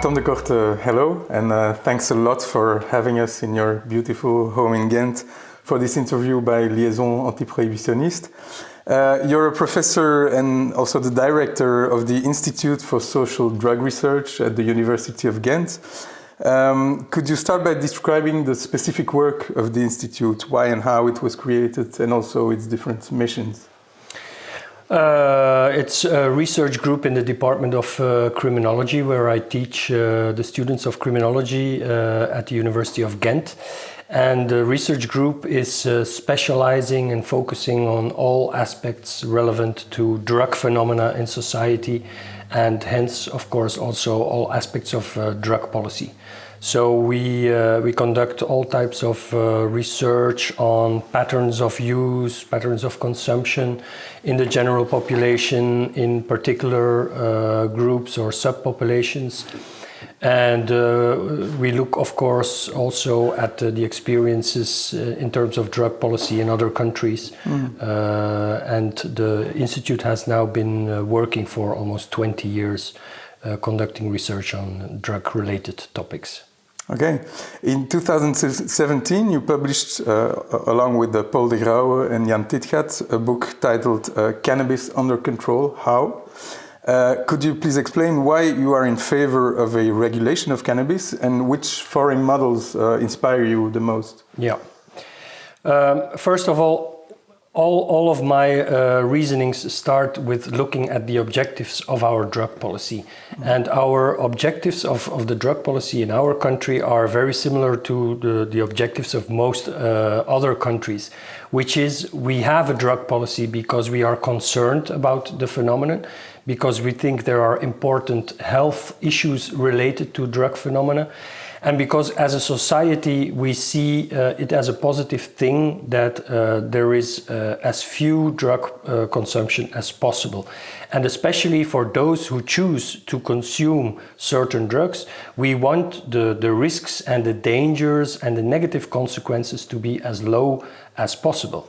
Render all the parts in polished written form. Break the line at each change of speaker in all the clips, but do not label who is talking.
Tom Decorte, hello, and thanks a lot for having us in your beautiful home in Ghent for this interview by Liaison Antiprohibitionniste. You're a professor and also the director of the Institute for Social Drug Research at the University of Ghent. Could you start by describing the specific work of the Institute, why and how it was created, and also its different missions?
It's a research group in the Department of Criminology, where I teach the students of criminology at the University of Ghent. And the research group is specializing and focusing on all aspects relevant to drug phenomena in society, and hence, of course, also all aspects of drug policy. So we conduct all types of research on patterns of use, patterns of consumption in the general population, in particular groups or subpopulations. And we look, of course, also at the experiences in terms of drug policy in other countries. And the Institute has now been working for almost 20 years, conducting research on drug-related topics.
Okay. In 2017, you published, along with Paul de Grauwe and Jan Titgat, a book titled Cannabis Under Control, How? Could you please explain why you are in favor of a regulation of cannabis and which foreign models inspire you the most?
Yeah. First of all of my reasonings start with looking at the objectives of our drug policy. And our objectives of the drug policy in our country are very similar to the objectives of most other countries, which is we have a drug policy because we are concerned about the phenomenon, because we think there are important health issues related to drug phenomena, and because as a society we see it as a positive thing that there is as few drug consumption as possible. And especially for those who choose to consume certain drugs, we want the risks and the dangers and the negative consequences to be as low as possible.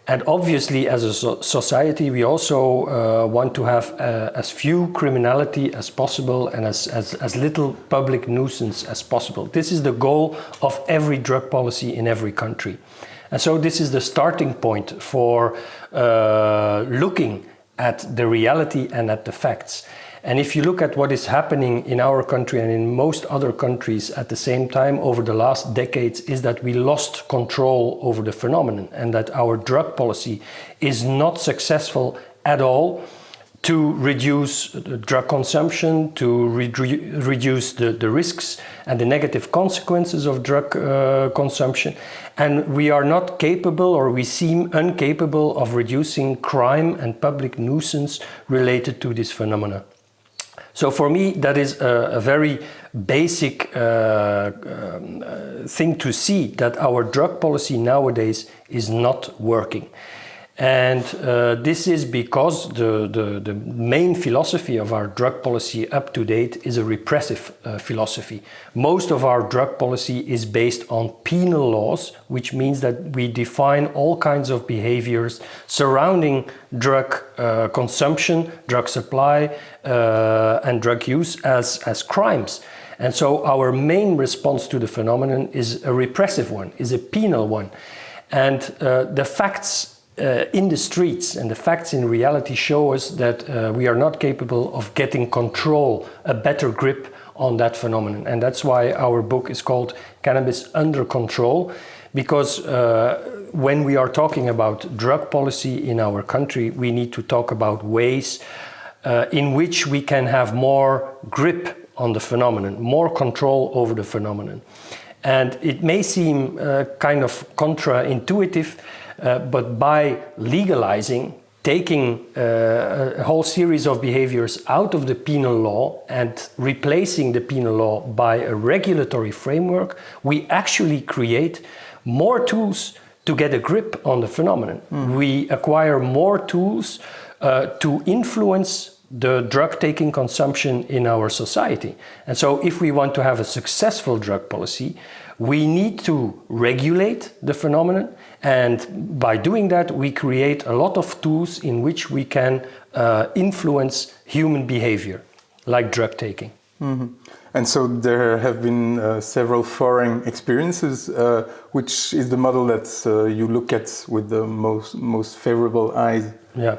And obviously, as a society, we also want to have as few criminality as possible and as little public nuisance as possible. This is the goal of every drug policy in every country. And so this is the starting point for looking at the reality and at the facts. And if you look at what is happening in our country and in most other countries at the same time over the last decades, is that we lost control over the phenomenon and that our drug policy is not successful at all to reduce drug consumption, to reduce the risks and the negative consequences of drug consumption. And we are not capable, or we seem incapable, of reducing crime and public nuisance related to this phenomena. So for me, that is a very basic thing to see, that our drug policy nowadays is not working. And this is because the main philosophy of our drug policy up to date is a repressive philosophy. Most of our drug policy is based on penal laws, which means that we define all kinds of behaviors surrounding drug consumption, drug supply, and drug use as crimes. And so our main response to the phenomenon is a repressive one, is a penal one. And the facts in the streets and the facts in reality show us that we are not capable of getting control, a better grip on that phenomenon. And that's why our book is called Cannabis Under Control, because when we are talking about drug policy in our country, we need to talk about ways in which we can have more grip on the phenomenon, more control over the phenomenon. And it may seem kind of counterintuitive, but by legalizing, taking a whole series of behaviors out of the penal law and replacing the penal law by a regulatory framework, we actually create more tools to get a grip on the phenomenon. We acquire more tools to influence the drug-taking consumption in our society. And so if we want to have a successful drug policy, we need to regulate the phenomenon, and by doing that we create a lot of tools in which we can influence human behavior, like drug taking.
Mm-hmm. And so there have been several foreign experiences. Which is the model that you look at with the most favorable eyes?
Yeah.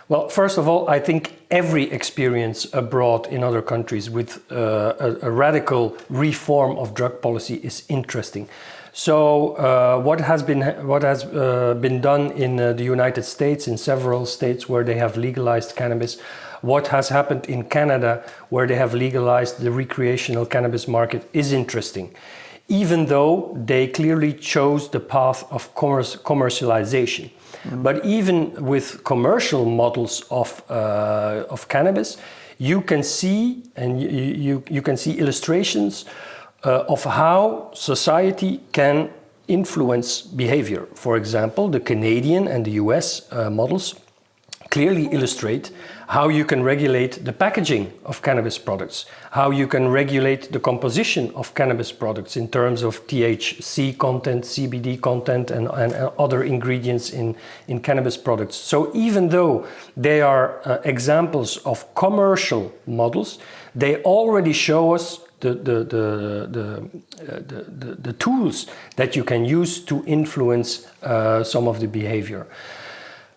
Well, first of all, I think every experience abroad in other countries with a radical reform of drug policy is interesting. So what has been done in the United States, in several states where they have legalized cannabis, what has happened in Canada where they have legalized the recreational cannabis market is interesting, even though they clearly chose the path of commercialization. But even with commercial models of cannabis, you can see, and you can see illustrations of how society can influence behavior. For example, the Canadian and the US models clearly illustrate how you can regulate the packaging of cannabis products, how you can regulate the composition of cannabis products in terms of THC content, CBD content, and other ingredients in cannabis products. So even though they are examples of commercial models, they already show us the tools that you can use to influence some of the behavior.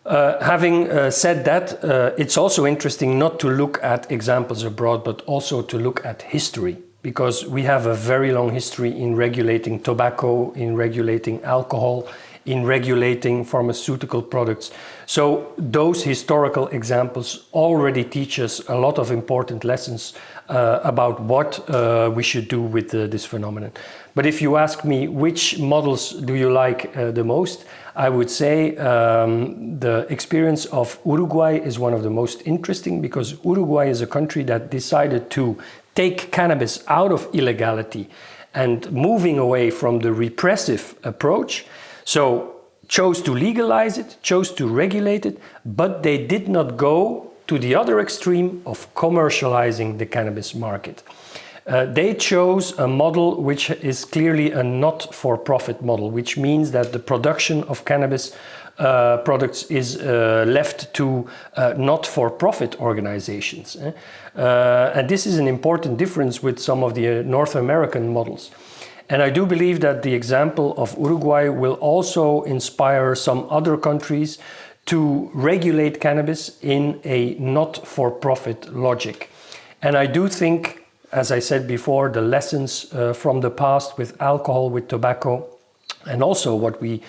Having said that, it's also interesting not to look at examples abroad, but also to look at history, because we have a very long history in regulating tobacco, in regulating alcohol, in regulating pharmaceutical products. So those historical examples already teach us a lot of important lessons about what we should do with this phenomenon. But if you ask me which models do you like the most, I would say the experience of Uruguay is one of the most interesting, because Uruguay is a country that decided to take cannabis out of illegality and moving away from the repressive approach. So chose to legalize it, chose to regulate it, but they did not go to the other extreme of commercializing the cannabis market. They chose a model which is clearly a not-for-profit model, which means that the production of cannabis products is left to not-for-profit organizations. And this is an important difference with some of the North American models. And I do believe that the example of Uruguay will also inspire some other countries to regulate cannabis in a not-for-profit logic. And I do think, as I said before, the lessons from the past with alcohol, with tobacco, and also what we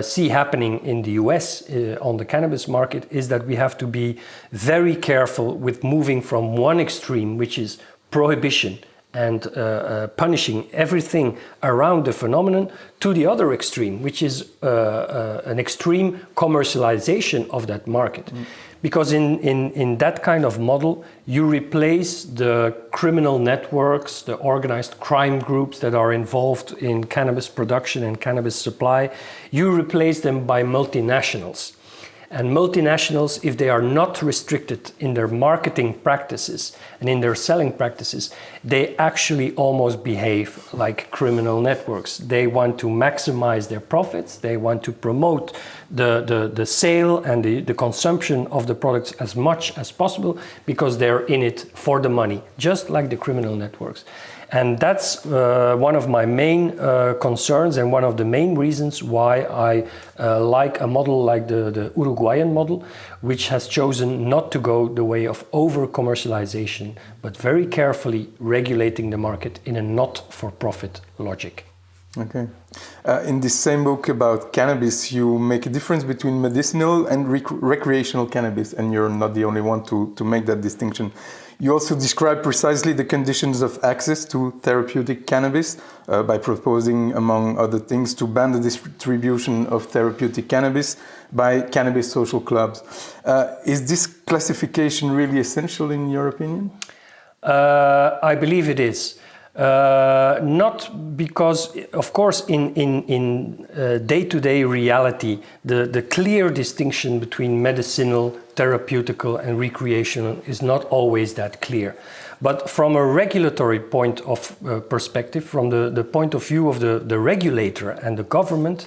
see happening in the US on the cannabis market is that we have to be very careful with moving from one extreme, which is prohibition and punishing everything around the phenomenon, to the other extreme, which is an extreme commercialization of that market. Because in that kind of model, you replace the criminal networks, the organized crime groups that are involved in cannabis production and cannabis supply, you replace them by multinationals. And multinationals, if they are not restricted in their marketing practices and in their selling practices, they actually almost behave like criminal networks. They want to maximize their profits. They want to promote the sale and the consumption of the products as much as possible, because they're in it for the money, just like the criminal networks. And that's one of my main concerns and one of the main reasons why I like a model like the Uruguayan model, which has chosen not to go the way of over-commercialization, but very carefully regulating the market in a not-for-profit logic.
Okay. In this same book about cannabis, you make a difference between medicinal and recreational cannabis, and you're not the only one to make that distinction. You also describe precisely the conditions of access to therapeutic cannabis by proposing, among other things, to ban the distribution of therapeutic cannabis by cannabis social clubs. Is this classification really essential in your opinion?
I believe it is. Not because, of course, in day-to-day reality, the clear distinction between medicinal, therapeutical and recreational is not always that clear. But from a regulatory point of perspective, from the point of view of the regulator and the government,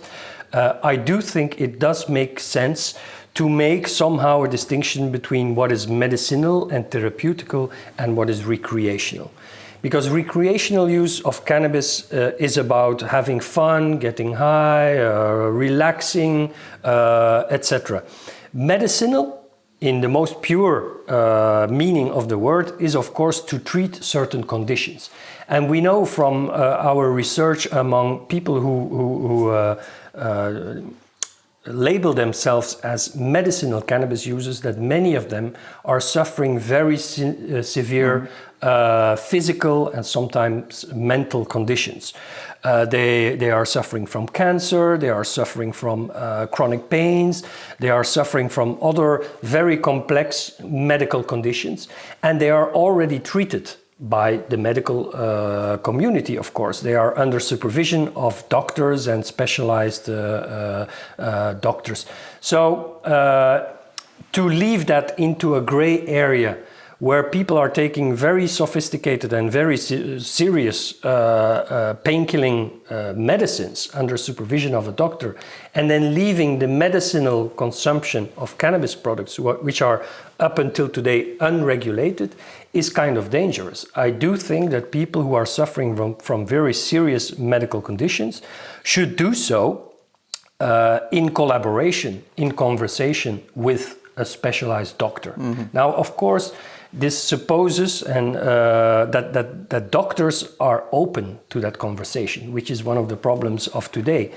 I do think it does make sense to make somehow a distinction between what is medicinal and therapeutical and what is recreational. Because recreational use of cannabis is about having fun, getting high, relaxing, etc. Medicinal, in the most pure meaning of the word, is of course to treat certain conditions. And we know from our research among people who label themselves as medicinal cannabis users that many of them are suffering very severe physical and sometimes mental conditions. They are suffering from cancer, they are suffering from chronic pains, they are suffering from other very complex medical conditions, and they are already treated by the medical community, of course. They are under supervision of doctors and specialized doctors. So to leave that into a gray area where people are taking very sophisticated and very serious painkilling medicines under supervision of a doctor, and then leaving the medicinal consumption of cannabis products, which are up until today unregulated, is kind of dangerous. I do think that people who are suffering from very serious medical conditions should do so in collaboration, in conversation with a specialized doctor. Now, of course, this supposes that doctors are open to that conversation, which is one of the problems of today.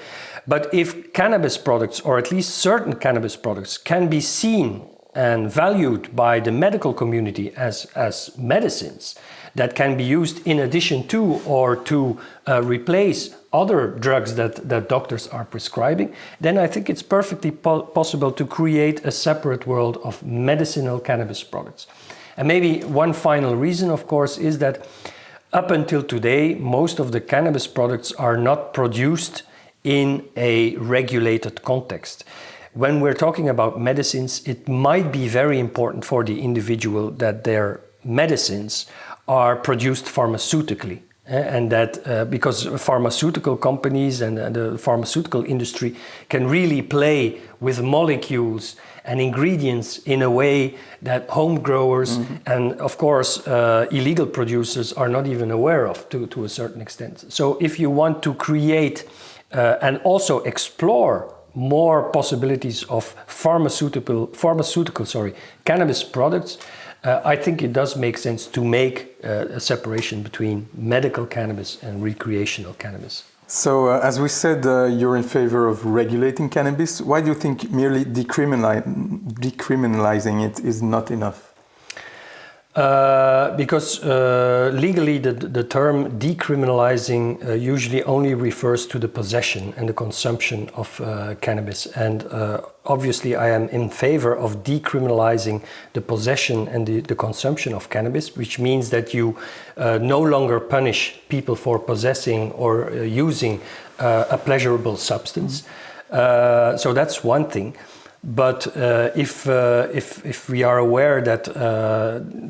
But if cannabis products, or at least certain cannabis products, can be seen and valued by the medical community as medicines that can be used in addition to or to replace other drugs that doctors are prescribing, then I think it's perfectly possible to create a separate world of medicinal cannabis products. And maybe one final reason, of course, is that up until today, most of the cannabis products are not produced in a regulated context. When we're talking about medicines, it might be very important for the individual that their medicines are produced pharmaceutically. And that because pharmaceutical companies and the pharmaceutical industry can really play with molecules and ingredients in a way that home growers and of course illegal producers are not even aware of to a certain extent. So if you want to create and also explore more possibilities of pharmaceutical cannabis products, I think it does make sense to make a separation between medical cannabis and recreational cannabis.
So, as we said, you're in favor of regulating cannabis. Why do you think merely decriminalizing it is not enough?
Because legally the term decriminalizing usually only refers to the possession and the consumption of cannabis, and obviously I am in favor of decriminalizing the possession and the consumption of cannabis, which means that you no longer punish people for possessing or using a pleasurable substance. So that's one thing. But if we are aware that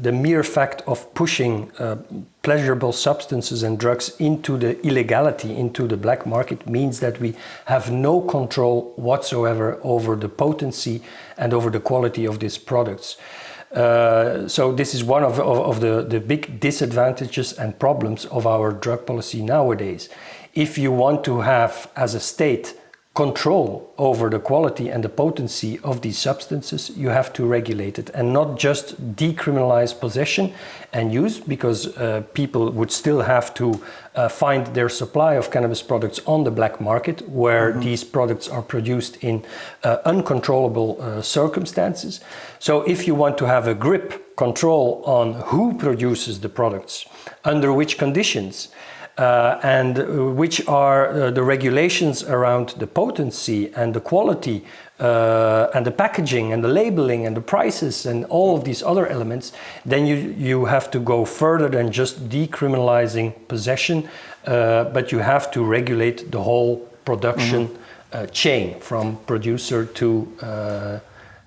the mere fact of pushing pleasurable substances and drugs into the illegality, into the black market, means that we have no control whatsoever over the potency and over the quality of these products. So this is one of the big disadvantages and problems of our drug policy nowadays. If you want to have, as a state, control over the quality and the potency of these substances, you have to regulate it and not just decriminalize possession and use, because people would still have to find their supply of cannabis products on the black market, where these products are produced in uncontrollable circumstances. So if you want to have a grip control on who produces the products, under which conditions, and which are the regulations around the potency and the quality and the packaging and the labeling and the prices and all of these other elements, then you have to go further than just decriminalizing possession, but you have to regulate the whole production chain from producer to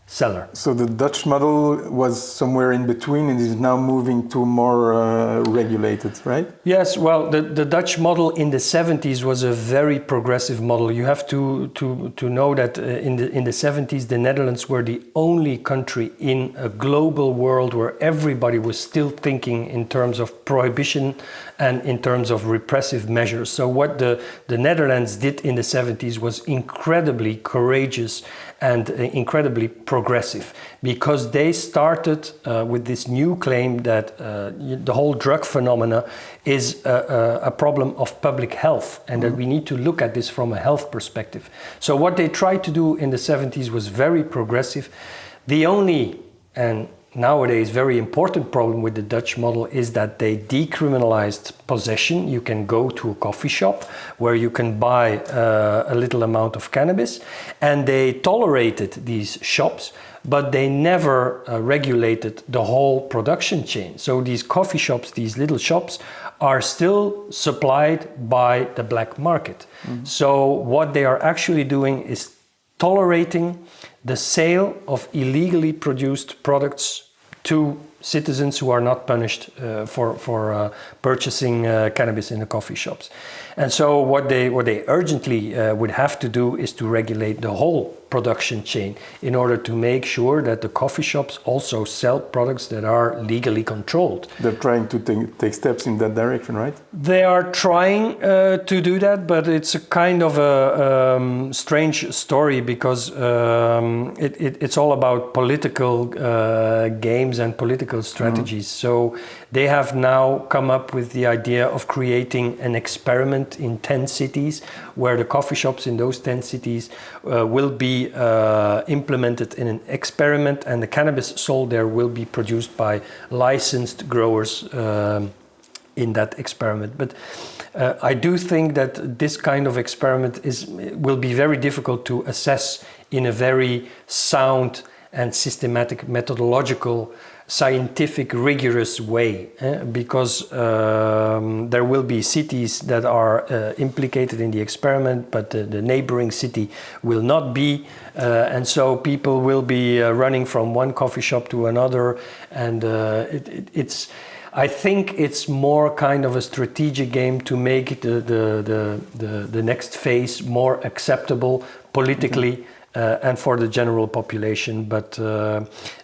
seller.
So the Dutch model was somewhere in between and is now moving to more regulated, right?
Yes, well, the Dutch model in the 70s was a very progressive model. You have to know that in the 70s, the Netherlands were the only country in a global world where everybody was still thinking in terms of prohibition and in terms of repressive measures. So what the Netherlands did in the 70s was incredibly courageous and incredibly progressive, because they started with this new claim that the whole drug phenomena is a problem of public health, and that we need to look at this from a health perspective. So what they tried to do in the 70s was very progressive. The only, and nowadays very important problem with the Dutch model is that they decriminalized possession. You can go to a coffee shop where you can buy a little amount of cannabis, and they tolerated these shops, but they never regulated the whole production chain. So these coffee shops, these little shops, are still supplied by the black market. So what they are actually doing is tolerating the sale of illegally produced products to citizens who are not punished for purchasing cannabis in the coffee shops. And so what they urgently would have to do is to regulate the whole production chain in order to make sure that the coffee shops also sell products that are legally controlled.
They're trying to take steps in that direction, right?
They are trying to do that, but it's a kind of a strange story, because it's all about political games and political strategies. So they have now come up with the idea of creating an experiment in 10 cities, where the coffee shops in those 10 cities will be implemented in an experiment, and the cannabis sold there will be produced by licensed growers in that experiment. But I do think that this kind of experiment will be very difficult to assess in a very sound and systematic, methodological, scientific, rigorous way, because there will be cities that are implicated in the experiment, but the neighboring city will not be, and so people will be running from one coffee shop to another, and I think it's more kind of a strategic game to make the next phase more acceptable politically. And for the general population, but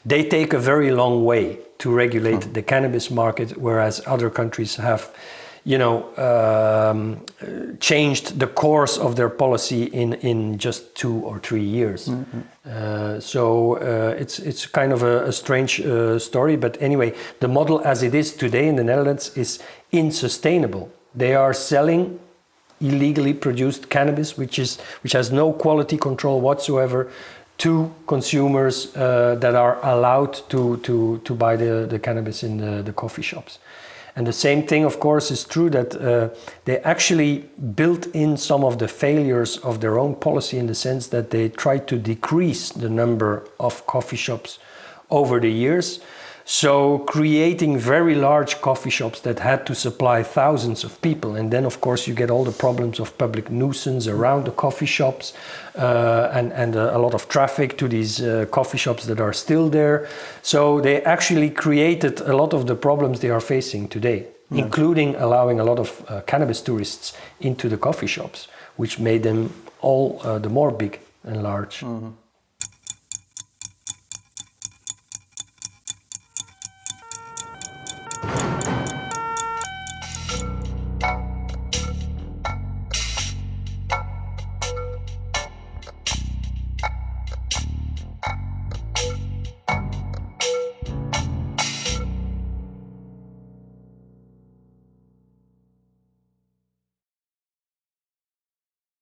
they take a very long way to regulate the cannabis market, whereas other countries have, changed the course of their policy in just 2 or 3 years. So it's kind of a strange story, but anyway, the model as it is today in the Netherlands is unsustainable. They are selling illegally produced cannabis, which has no quality control whatsoever, to consumers that are allowed to buy the cannabis in the coffee shops. And the same thing, of course, is true that they actually built in some of the failures of their own policy, in the sense that they tried to decrease the number of coffee shops over the years. So creating very large coffee shops that had to supply thousands of people. And then, of course, you get all the problems of public nuisance around the coffee shops, and a lot of traffic to these coffee shops that are still there. So they actually created a lot of the problems they are facing today, including allowing a lot of cannabis tourists into the coffee shops, which made them all the more big and large.